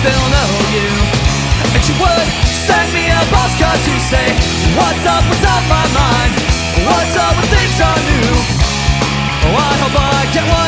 still know you. And she would send me a postcard to say, what's on my mind? What's up with things are new? Oh, I hope I get one